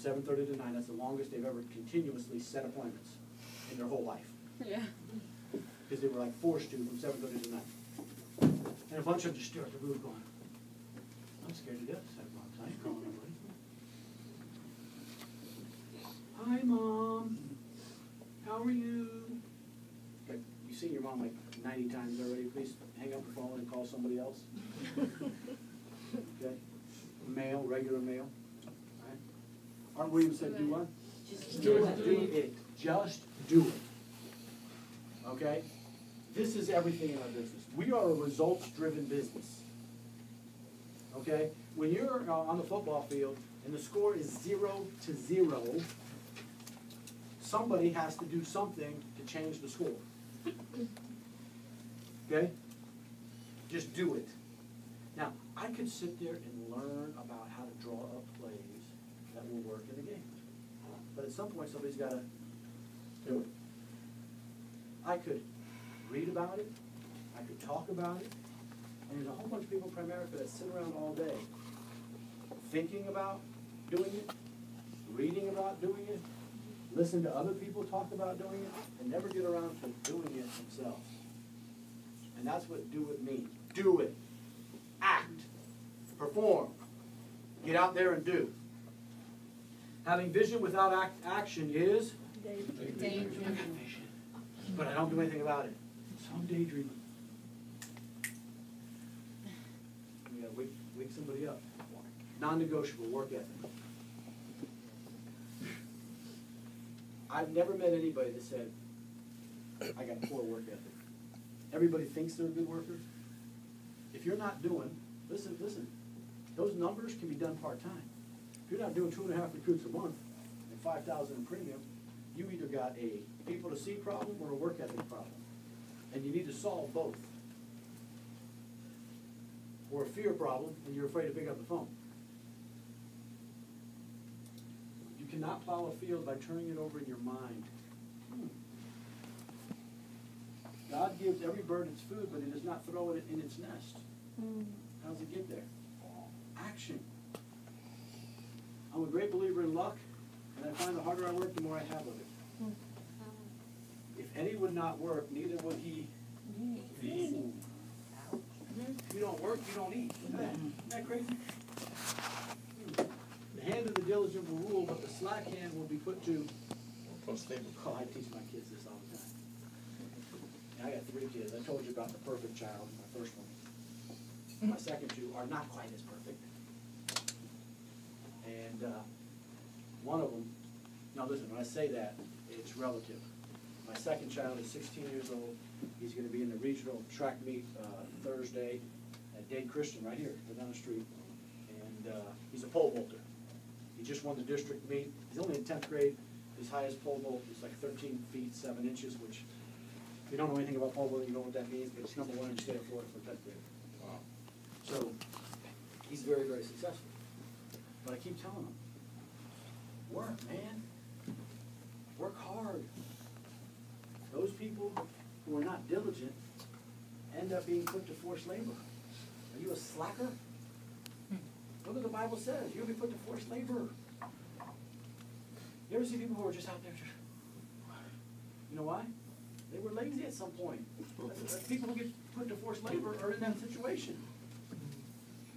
7:30 to 9. That's the longest they've ever continuously set appointments in their whole life. Yeah. Because they were like forced to from 7:30 to 9. And a bunch of them just stare at the roof going, I'm scared to death. I ain't calling nobody. Hi, Mom. How are you? Like, you've seen your mom like 90 times already. Please hang up the phone and call somebody else. Okay? Mail, regular mail. All right? Art Williams said, do what? Just do it. Do it. Just do it. Okay? This is everything in our business. We are a results-driven business. Okay? When you're on the football field and the score is 0-0, somebody has to do something to change the score. Okay? Just do it. Now, I could sit there and learn about how to draw up plays that will work in the game. But at some point, somebody's got to do it. I could read about it. I could talk about it. And there's a whole bunch of people in America that sit around all day thinking about doing it, reading about doing it, listen to other people talk about doing it, and never get around to doing it themselves. And that's what do it means. Do it. Act. Perform. Get out there and do. Having vision without action is? Daydreaming. I got vision, but I don't do anything about it. So I'm daydreaming. You gotta wake somebody up. Non-negotiable work ethic. I've never met anybody that said, I got poor work ethic. Everybody thinks they're a good worker. If you're not doing, listen, those numbers can be done part-time. If you're not doing 2.5 recruits a month and 5,000 in premium, you either got a people to see problem or a work ethic problem. And you need to solve both. Or a fear problem and you're afraid to pick up the phone. You cannot plow a field by turning it over in your mind. God gives every bird its food, but he does not throw it in its nest. How does it get there? Action. I'm a great believer in luck, and I find the harder I work, the more I have of it. If any would not work, neither would he feed. If you don't work, you don't eat. Look at that. Isn't that crazy? The hand of the diligent will rule, but the slack hand will be put to. Oh, I teach my kids this all the time. And I got 3 kids. I told you about the perfect child, my first one. My second 2 are not quite as perfect. And one of them, now listen, when I say that, it's relative. My second child is 16 years old. He's going to be in the regional track meet Thursday at Dade Christian right here, right down the street. And he's a pole vaulter. He just won the district meet. He's only in 10th grade. His highest pole vault is like 13 feet 7 inches, which if you don't know anything about pole vaulting, you know what that means, but it's #1 in the state of Florida for 10th grade. Wow. So he's very, very successful. But I keep telling him, work, man. Work hard. Those people who are not diligent end up being put to forced labor. Are you a slacker? Look what the Bible says. You'll be put to forced labor. You ever see people who are just out there? You know why? They were lazy at some point. People who get put to forced labor are in that situation.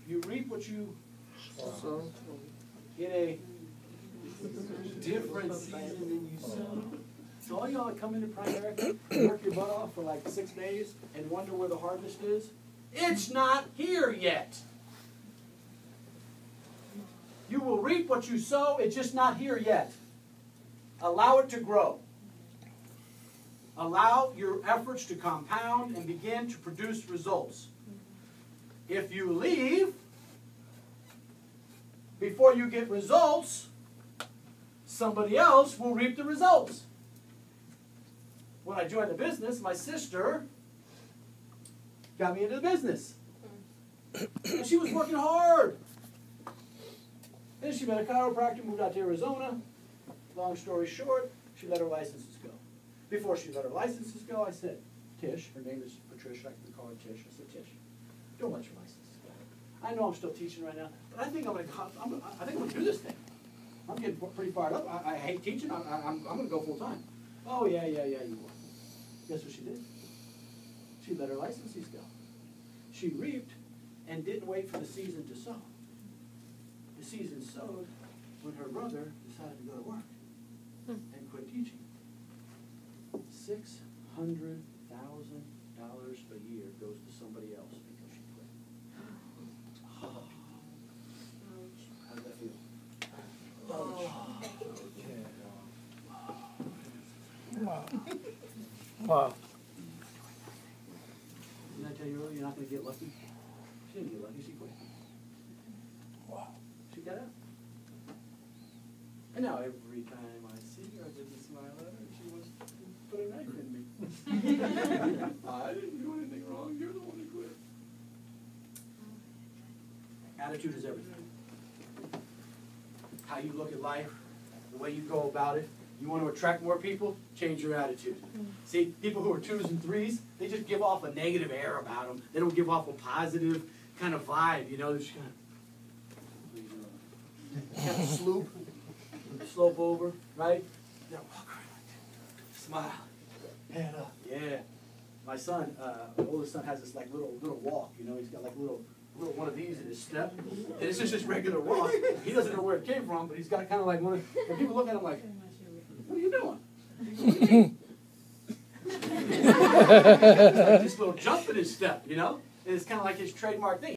You reap what you sow in a different season than you sow. So all y'all that come into Primerica and work your butt off for like 6 days and wonder where the harvest is, it's not here yet. You will reap what you sow, it's just not here yet. Allow it to grow. Allow your efforts to compound and begin to produce results. If you leave before you get results, somebody else will reap the results. When I joined the business, my sister got me into the business. And she was working hard. Then she met a chiropractor, moved out to Arizona. Long story short, she let her licenses go. Before she let her licenses go, I said, Tish, her name is Patricia, I can call her Tish. I said, Tish, don't let your licenses go. I know I'm still teaching right now, but I think I'm going to do this thing. I'm getting pretty fired up. I hate teaching. I'm going to go full time. Oh, yeah, you will. Guess what she did? She let her licenses go. She reaped and didn't wait for the season to sow. The season sowed when her brother decided to go to work and quit teaching. $600,000 a year goes to somebody else because she quit. How does that feel? Wow. Wow. Didn't I tell you earlier you're not going to get lucky? She didn't get lucky, she quit. Wow. She got out. And now every time I see her, I just smile at her and she wants to put a knife in me. I didn't do anything wrong, you're the one who quit. Attitude is everything. How you look at life, the way you go about it. You want to attract more people? Change your attitude. See, people who are 2s and 3s, they just give off a negative air about them. They don't give off a positive kind of vibe, you know. They're just kind of slope over, right? They'll walk around like that. Smile. Head up. Yeah. My son, my oldest son, has this like little walk, you know. He's got like little one of these in his step. And it's just this regular walk. He doesn't know where it came from, but he's got kind of like one of, and people look at him like, what are you doing? It's like this little jump in his step, you know? And it's kind of like his trademark thing.